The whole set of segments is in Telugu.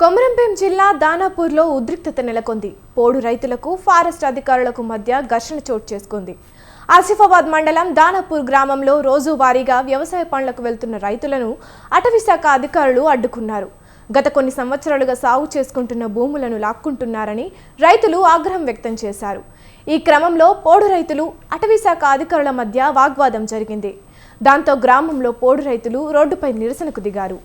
కొమరంభీం జిల్లా దానాపూర్లో ఉద్రిక్తత నెలకొంది. పోడు రైతులకు ఫారెస్ట్ అధికారులకు మధ్య ఘర్షణ చోటు చేసుకుంది. ఆసిఫాబాద్ మండలం దానాపూర్ గ్రామంలో రోజువారీగా వ్యవసాయ పనులకు వెళ్తున్న రైతులను అటవీశాఖ అధికారులు అడ్డుకున్నారు. గత కొన్ని సంవత్సరాలుగా సాగు చేసుకుంటున్న భూములను లాక్కుంటున్నారని రైతులు ఆగ్రహం వ్యక్తం చేశారు. ఈ క్రమంలో పోడు రైతులు అటవీశాఖ అధికారుల మధ్య వాగ్వాదం జరిగింది. దాంతో గ్రామంలో పోడు రైతులు రోడ్డుపై నిరసనకు దిగారు.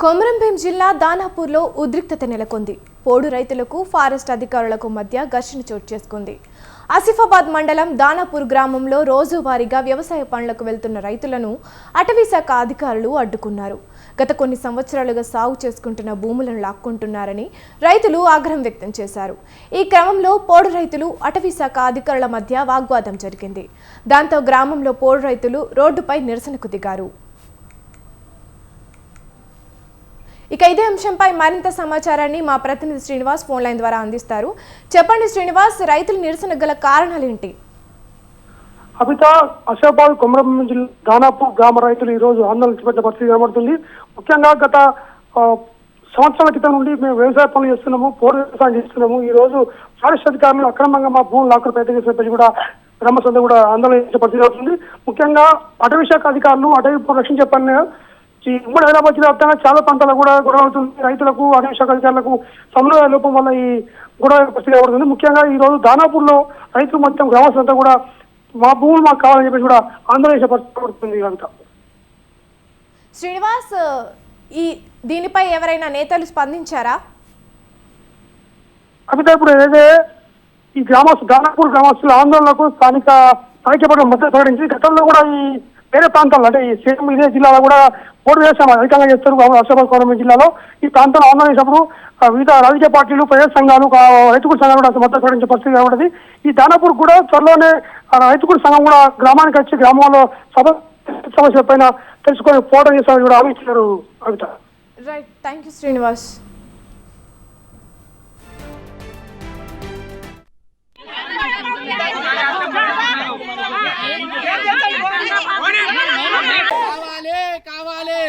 కొమరంభీం జిల్లా దానాపూర్లో ఉద్రిక్తత నెలకొంది. పోడు రైతులకు ఫారెస్ట్ అధికారులకు మధ్య ఘర్షణ చోటు చేసుకుంది. ఆసిఫాబాద్ మండలం దానాపూర్ గ్రామంలో రోజువారీగా వ్యవసాయ పనులకు వెళ్తున్న రైతులను అటవీశాఖ అధికారులు అడ్డుకున్నారు. గత కొన్ని సంవత్సరాలుగా సాగు చేసుకుంటున్న భూములను లాక్కుంటున్నారని రైతులు ఆగ్రహం వ్యక్తం చేశారు. ఈ క్రమంలో పోడు రైతులు అటవీశాఖ అధికారుల మధ్య వాగ్వాదం జరిగింది. దాంతో గ్రామంలో పోడు రైతులు రోడ్డుపై నిరసనకు దిగారు. ఇక ఇదే అంశంపై మరింత సమాచారాన్ని మా ప్రతినిధి శ్రీనివాస్ ఫోన్ లైన్ ద్వారా అందిస్తారు. చెప్పండి శ్రీనివాస్, రైతుల నిరసన గల కారణాలు ఏంటి? ఆసిఫాబాద్ కొమరంభీం జిల్లా దానాపూర్ గ్రామ రైతులు ఈ రోజు ఆందోళన చేపట్టిన పరిస్థితి కనబడుతుంది. ముఖ్యంగా గత సంవత్సరాల క్రితం నుండి మేము వ్యవసాయ పనులు చేస్తున్నాము, పోడు వ్యవసాయం చేస్తున్నాము. ఈ రోజు ఫారెస్ట్ అధికారులు అక్రమంగా మా భూములు లాక్కుని ప్రయత్నం చేసినప్పటికీ కూడా గ్రామస్తులు కూడా ఆందోళన చేసే పరిస్థితి అవుతుంది. ముఖ్యంగా అటవీ శాఖ అధికారులు అటవీ రక్షించే పని ఉమ్మడి హైదరాబాద్ జిల్లా వ్యాప్తంగా చాలా ప్రాంతాల్లో కూడా గొడవ అవుతుంది. రైతులకు అటవీ శాఖ అధికారులకు సమన్వయ లోపం వల్ల ఈ గొడవ పరిస్థితి ఏర్పడుతుంది. ముఖ్యంగా ఈ రోజు దానాపూర్లో రైతులు మొత్తం గ్రామస్తులంతా కూడా మా భూములు మాకు కావాలని చెప్పేసి కూడా ఆందోళన చేసే పరిస్థితి పడుతుంది. అంతా శ్రీనివాస్, దీనిపై ఎవరైనా నేతలు స్పందించారా? ఇప్పుడు ఏదైతే ఈ దానాపూర్ గ్రామస్తుల ఆందోళనకు స్థానిక ఐక్యపక్షం మద్దతు ప్రకటించి గతంలో కూడా ఈ వేరే ప్రాంతాల్లో అంటే ఈ సేమ్ ఇదే జిల్లాలో కూడా పోడు వ్యవసాయం అధికంగా చేస్తారు. ఆసిఫాబాద్ కొమరంభీం జిల్లాలో ఈ ప్రాంతంలో ఆందోళన చేసినప్పుడు వివిధ రాజకీయ పార్టీలు, ప్రజా సంఘాలు, రైతుకూడ సంఘాలు కూడా మద్దతు ప్రకటించే పరిస్థితి కనబడింది. ఈ దానాపూర్ కూడా త్వరలోనే రైతుకూడ సంఘం కూడా గ్రామానికి వచ్చి గ్రామంలో సమస్యల పైన తెలుసుకొని పోరాటం చేస్తామని కూడా హామీస్తున్నారు. Right, thank you Srinivas. ఆపాలి